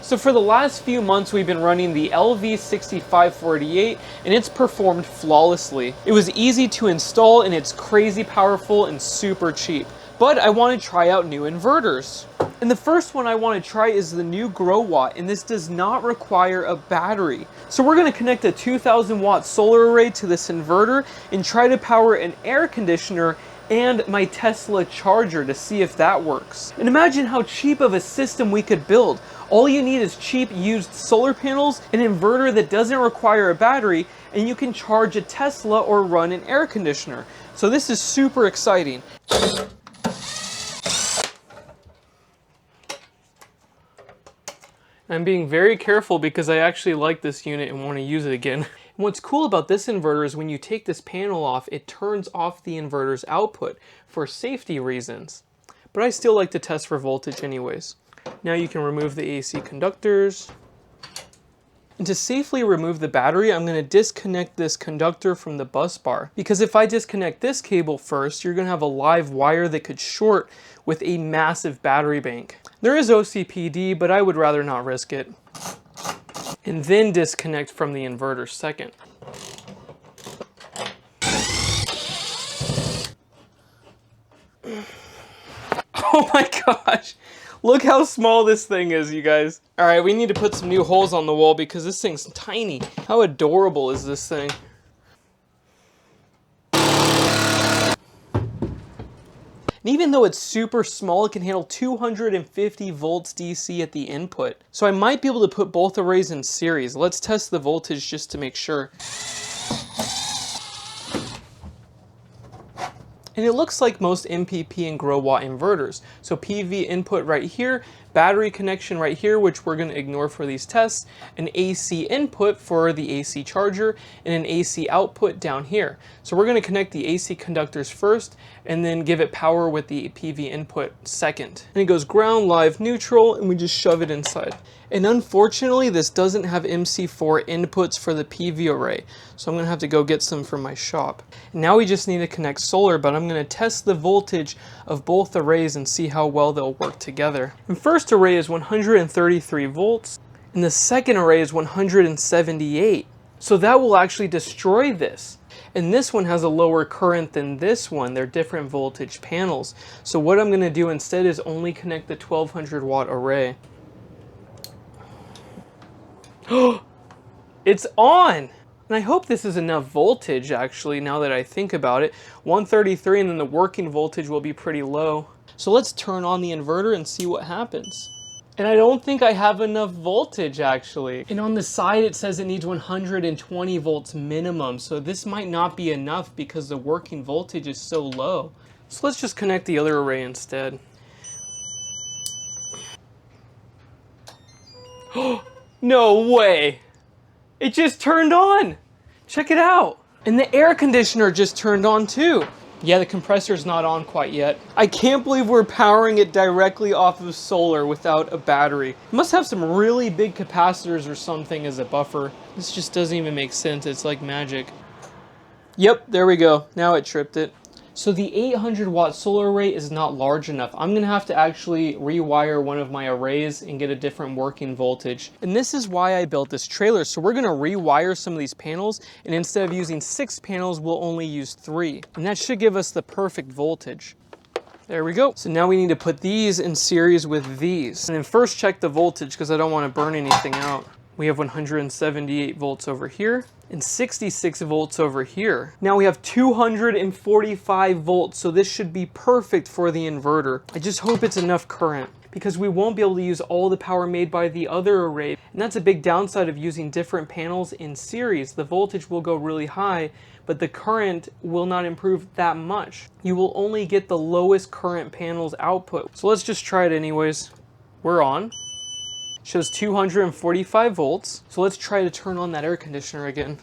So for the last few months, we've been running the LV6548 and it's performed flawlessly. It was easy to install and it's crazy powerful and super cheap. But I want to try out new inverters. And the first one I want to try is the new Growatt, and this does not require a battery. So we're going to connect a 2000 watt solar array to this inverter and try to power an air conditioner and my Tesla charger to see if that works. And imagine how cheap of a system we could build. All you need is cheap used solar panels, an inverter that doesn't require a battery, and you can charge a Tesla or run an air conditioner. So this is super exciting. I'm being very careful because I actually like this unit and want to use it again. And what's cool about this inverter is when you take this panel off, it turns off the inverter's output for safety reasons. But I still like to test for voltage anyways. Now you can remove the AC conductors. And to safely remove the battery, I'm going to disconnect this conductor from the bus bar. Because if I disconnect this cable first, you're going to have a live wire that could short with a massive battery bank. There is OCPD, but I would rather not risk it. And then disconnect from the inverter second. Oh my gosh! Look how small this thing is, you guys. All right, we need to put some new holes on the wall because this thing's tiny. How adorable is this thing? And even though it's super small, it can handle 250 volts DC at the input. So I might be able to put both arrays in series. Let's test the voltage just to make sure. And it looks like most MPP and Growatt inverters. So PV input right here, battery connection right here, which we're going to ignore for these tests, an AC input for the AC charger, and an AC output down here. So we're going to connect the AC conductors first, and then give it power with the PV input second. And it goes ground, live, neutral, and we just shove it inside. And unfortunately, this doesn't have MC4 inputs for the PV array, so I'm going to have to go get some from my shop. And now we just need to connect solar, but I'm going to test the voltage of both arrays and see how well they'll work together. The first array is 133 volts, and the second array is 178. So that will actually destroy this. And this one has a lower current than this one. They're different voltage panels. So what I'm going to do instead is only connect the 1200 watt array. It's on! And I hope this is enough voltage actually, now that I think about it. 133, and then the working voltage will be pretty low. So let's turn on the inverter and see what happens. And I don't think I have enough voltage actually. And on the side it says it needs 120 volts minimum, so this might not be enough because the working voltage is so low. So let's just connect the other array instead. No way! It just turned on! Check it out! And the air conditioner just turned on too. Yeah, the compressor's not on quite yet. I can't believe we're powering it directly off of solar without a battery. It must have some really big capacitors or something as a buffer. This just doesn't even make sense. It's like magic. Yep, there we go. Now it tripped it. So the 800 watt solar array is not large enough. I'm gonna have to actually rewire one of my arrays and get a different working voltage. And this is why I built this trailer. So we're gonna rewire some of these panels, and instead of using 6 panels, we'll only use 3. And that should give us the perfect voltage. There we go. So now we need to put these in series with these. And then first check the voltage because I don't wanna burn anything out. We have 178 volts over here and 66 volts over here. Now we have 245 volts, so this should be perfect for the inverter. I just hope it's enough current because we won't be able to use all the power made by the other array. And that's a big downside of using different panels in series. The voltage will go really high, but the current will not improve that much. You will only get the lowest current panel's output. So let's just try it anyways. We're on. Shows 245 volts. So let's try to turn on that air conditioner again.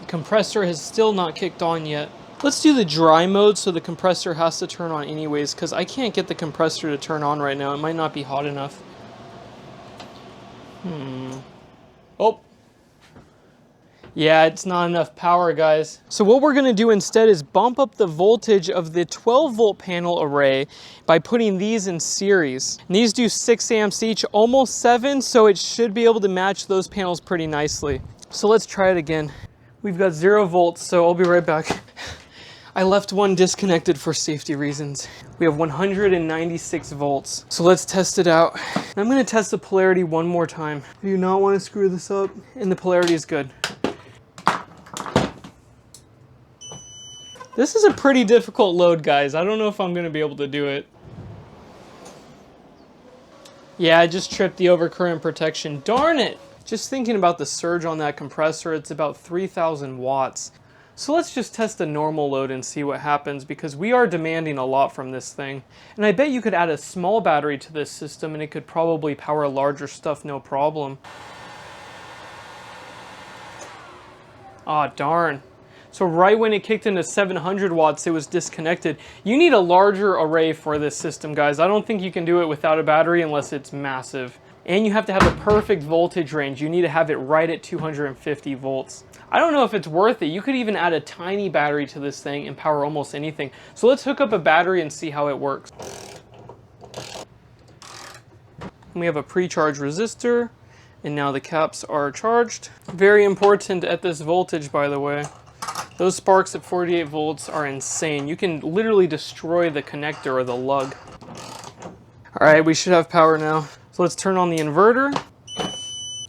The compressor has still not kicked on yet. Let's do the dry mode so the compressor has to turn on anyways, because I can't get the compressor to turn on right now. It might not be hot enough. Oh. Yeah, it's not enough power, guys. So what we're gonna do instead is bump up the voltage of the 12-volt panel array by putting these in series. And these do 6 amps each, almost 7, so it should be able to match those panels pretty nicely. So let's try it again. We've got 0 volts, so I'll be right back. I left one disconnected for safety reasons. We have 196 volts. So let's test it out. I'm gonna test the polarity one more time. I do not want to screw this up, and the polarity is good. This is a pretty difficult load, guys. I don't know if I'm gonna be able to do it. Yeah, I just tripped the overcurrent protection. Darn it! Just thinking about the surge on that compressor, it's about 3,000 watts. So let's just test a normal load and see what happens, because we are demanding a lot from this thing. And I bet you could add a small battery to this system and it could probably power larger stuff no problem. Aw, darn. So right when it kicked into 700 watts, it was disconnected. You need a larger array for this system, guys. I don't think you can do it without a battery unless it's massive. And you have to have a perfect voltage range. You need to have it right at 250 volts. I don't know if it's worth it. You could even add a tiny battery to this thing and power almost anything. So let's hook up a battery and see how it works. We have a pre-charge resistor, and now the caps are charged. Very important at this voltage, by the way. Those sparks at 48 volts are insane. You can literally destroy the connector or the lug. All right, we should have power now. So let's turn on the inverter.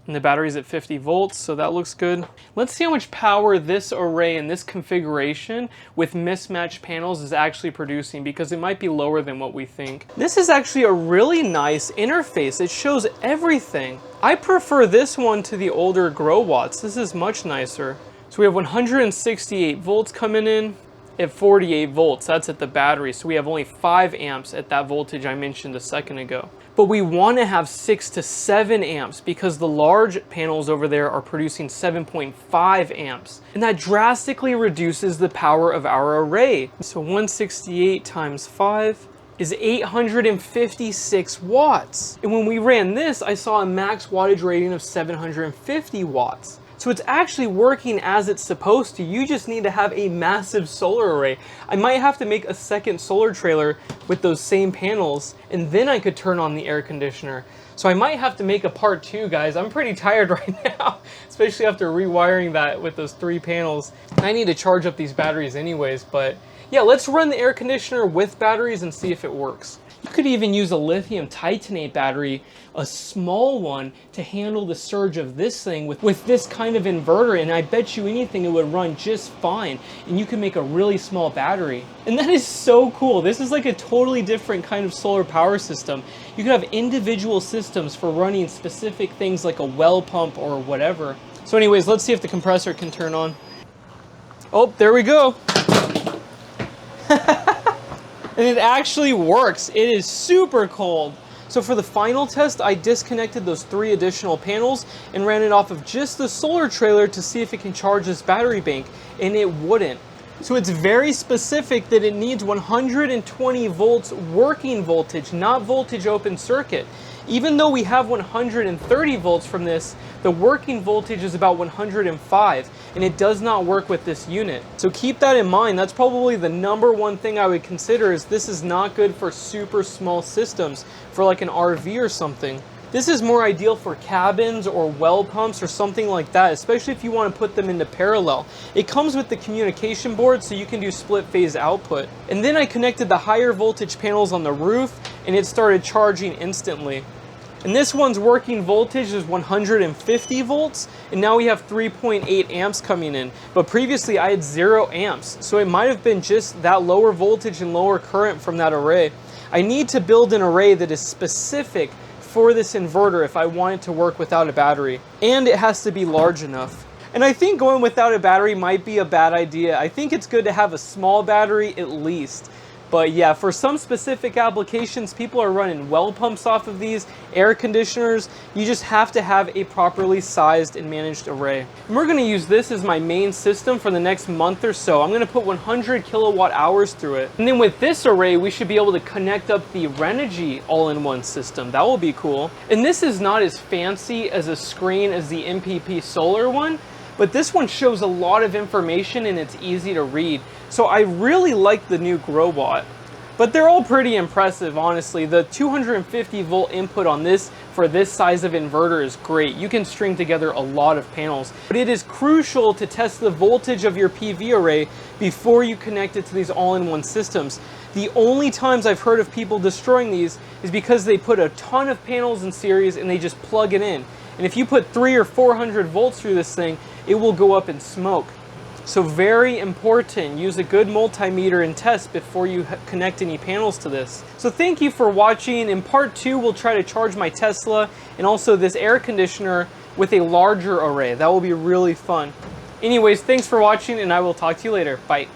And the battery's at 50 volts, so that looks good. Let's see how much power this array and this configuration with mismatched panels is actually producing, because it might be lower than what we think. This is actually a really nice interface. It shows everything. I prefer this one to the older Growatts. This is much nicer. So we have 168 volts coming in at 48 volts. That's at the battery. So we have only 5 amps at that voltage I mentioned a second ago. But we want to have 6 to 7 amps because the large panels over there are producing 7.5 amps. And that drastically reduces the power of our array. So 168 times 5 is 856 watts. And when we ran this, I saw a max wattage rating of 750 watts. So it's actually working as it's supposed to. You just need to have a massive solar array. I might have to make a second solar trailer with those same panels, and then I could turn on the air conditioner. So I might have to make a part 2, guys. I'm pretty tired right now, especially after rewiring that with those 3 panels. I need to charge up these batteries anyways, but yeah, let's run the air conditioner with batteries and see if it works. You could even use a lithium titanate battery, a small one, to handle the surge of this thing with this kind of inverter, and I bet you anything it would run just fine, and you can make a really small battery. And that is so cool. This is like a totally different kind of solar power system. You could have individual systems for running specific things like a well pump or whatever. So anyways, let's see if the compressor can turn on. Oh, there we go. And it actually works. It is super cold. So for the final test, I disconnected those 3 additional panels and ran it off of just the solar trailer to see if it can charge this battery bank, and it wouldn't. So it's very specific that it needs 120 volts working voltage, not voltage open circuit. Even though we have 130 volts from this, the working voltage is about 105, and it does not work with this unit. So keep that in mind. That's probably the #1 thing I would consider, is this is not good for super small systems, for like an RV or something. This is more ideal for cabins or well pumps or something like that, especially if you want to put them into parallel. It comes with the communication board, so you can do split phase output. And then I connected the higher voltage panels on the roof, and it started charging instantly. And this one's working voltage is 150 volts, and now we have 3.8 amps coming in. But previously I had 0 amps, so it might have been just that lower voltage and lower current from that array. I need to build an array that is specific for this inverter if I want it to work without a battery. And it has to be large enough. And I think going without a battery might be a bad idea. I think it's good to have a small battery at least. But yeah, for some specific applications, people are running well pumps off of these, air conditioners. You just have to have a properly sized and managed array. And we're gonna use this as my main system for the next month or so. I'm gonna put 100 kilowatt hours through it. And then with this array, we should be able to connect up the Renogy all-in-one system. That will be cool. And this is not as fancy as a screen as the MPP solar one, but this one shows a lot of information and it's easy to read. So I really like the new Growatt. But they're all pretty impressive, honestly. The 250 volt input on this for this size of inverter is great. You can string together a lot of panels. But it is crucial to test the voltage of your PV array before you connect it to these all-in-one systems. The only times I've heard of people destroying these is because they put a ton of panels in series and they just plug it in. And if you put 300 or 400 volts through this thing, it will go up in smoke. So very important, use a good multimeter and test before you connect any panels to this. So thank you for watching. In part 2, we'll try to charge my Tesla and also this air conditioner with a larger array. That will be really fun. Anyways, thanks for watching and I will talk to you later. Bye.